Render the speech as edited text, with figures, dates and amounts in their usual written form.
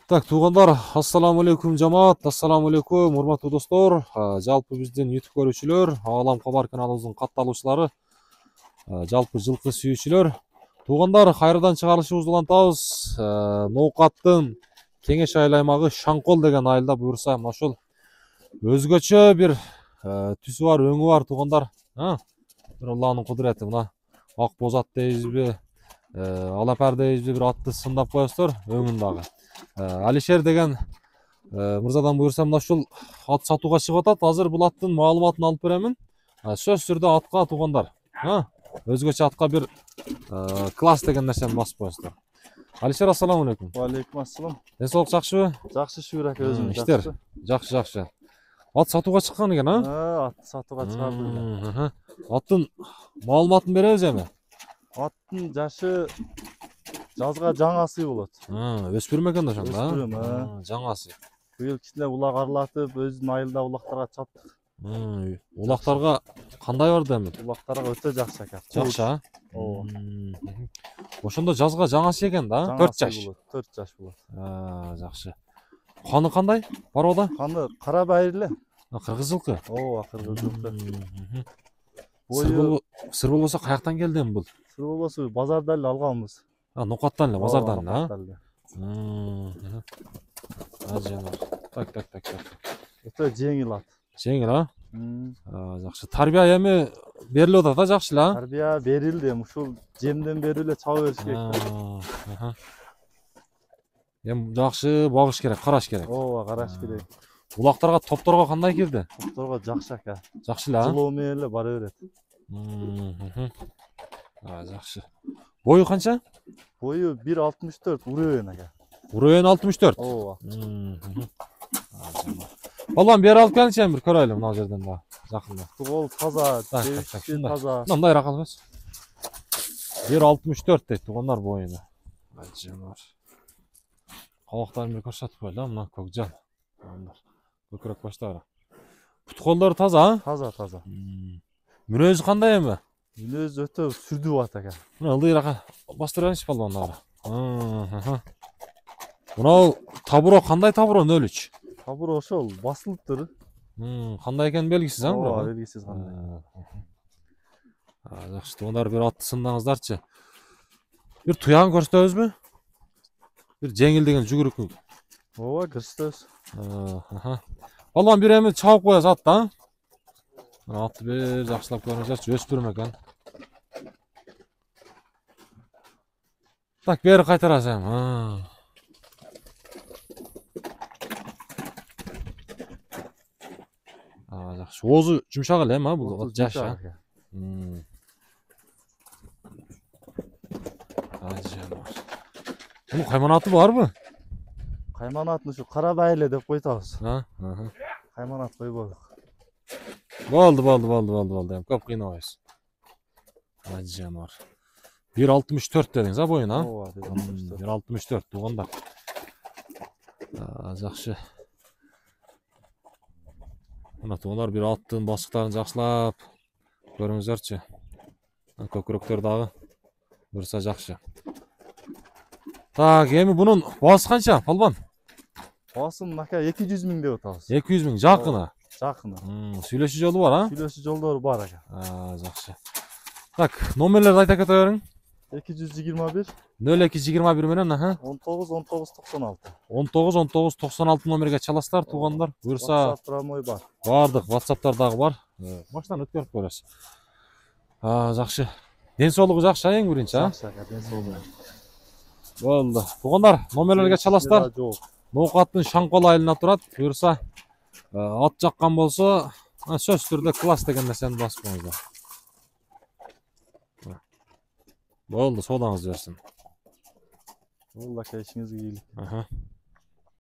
Так, туугандар, ассаламу алейкум жамаат, ассаламу алейкум, урматтуу достор. Жалпы биздин YouTube көрүүчүлөр, Аалам Кабар каналыбыздын катталуучулары, жалпы жылкы сүйүүчүлөр. Туугандар, кайрадан чыгарылышыбызды улантабыз. Ноокаттын кеңеш айыл аймагы Шаңкол деген айылда буюрса, ошол өзгөчө бир түсү бар, өңү бар туугандар. Бир Алланын кудурети, мына ак бозат дейбизби, алапар дейбизби, бир атты сындап коесуздар, өңүн дагы. Алишер деген мырзадан буюрса, мына ушул ат сатууга чыгып атат. Азыр бул аттын маалыматын алып беремин. Сөзсүз түрдө атка туугандар, өзгөчө атка бир класс деген нерсени басып коесуздар. Алишер, ассаламу алейкум. Алейкум ассалам. Ден соолук жакшыбы? Жакшы, шүгүр ака, өзүң иштер жакшы. Ат сатууга чыккан экен, Ат сатууга чыгарды. Аттын маалыматын беребиз эми. Аттын жашы жазга жаңасы болот. Өспүрүм экен да ошондо. Өспүрүм, жаңасы. Быйыл кичине улак арлатып, өзүнүн айылда улактарга чаптык. Улактарга кандай барды эми? Улактарга өтө жакшы ака. Жакшы, Ооба. Ошондо жазга жаңасы экен да, 4 жаш. 4 жаш болот. Жакшы. Каны кандай? Барбада? Каны кара байыр эле. Кыргыз жылкы. Ооба, кыргыз жылкы. Сыр болбосо каяктан келди эми бул? Сыр болбосо базардан эле алганбыз. Нокаттан эле, базардан эле, Так. Өтө жеңил ат. Жеңил, жакшы. Тарбия эми берилип атат, жакшы эле, Тарбия берилди, ушул жемден бери эле чаба бериш керек. Эми жакшы багыш керек, караш керек. Ооба, караш керек. Улактарга, топторго кандай кирди? Топторго жакшы ака. Жакшы эле, Жылоо менен эле бара берет. Жакшы. Бою канча? Бою 1.64, уровень ака. Уровень 64. Ооба. Балам бери алып келчи, бир көрөлү мына жерден да, жакында. Кол таза, тешки таза. Мындай ракалбыз. 1.64 дейт туугандар боюна. Кабактарын бир көрсөтүп коелу, мына көкжал. Көкүрөк баштары. Пут колдору таза, Таза. Мүнөзү кандай эми? Мүнөзү өтө сүрдүү ат ака. Мына ылдыйрака бастыра бериши балбандары. Мынау табуро кандай табуро, нөлүч? Табуро ошол басылыптыр. Кандай экени белгисиз, Ооба, белгисиз кандай. Жакшы, туугандар, бир атты сындаңыздарчы. Бир туягын көрсөтөбүзбү? Бир жеңил деген жүгүрүк. Ооба, көрсөтөбүз. Балам бир эми чабып коесуз атты, Атты бир жакшылап көрүңүзчү, өспүрүм экен. Так, бери кайтарасыз эми. Жакшы. Оозу жумшак эле эми, бул жаш. Бул кайманаты барбы? Кайманатын ушу кара байле деп койтабыз. Кайманат койбодук. Болду. Көп кыйнабайсыз. Жанар. 1.64 дедиңиз, боюна? Ооба, 1.64 туугандар. Жакшы. Мына туугандар, бир аттын басыктарын жакшылап көрүңүздөрчү. Көкүрөктөр дагы бурса жакшы. Так, эми бунун баасы канча, балбан? Баасын ака 200 000 деп атабыз. 200 000 жакыны. Сүйлөшүү жолу бар, Сүйлөшүү жолдору бар ака. Жакшы. Так, номерлерди айта кете бериң. 221 0221 менен 19 96 номерге чаласыздар туугандар. Буюрса WhatsApp бар. Бардык WhatsApp'тар дагы бар. Баштан өткөрүп көрөсүз. Жакшы. Ден соолугу жакшы, эң биринчи, Жакшы ака, ден соолугу. Болду. Туугандар, номерлерге чаласыздар. Ноокаттын Шаңкол айылына турат. Буюрса ат жаккан болсо, сөзсүз түрдө класс деген нерсени басып коюңуздар. Болду, соодаңыз берсин. Болду ака, ишиңизге ийгилик.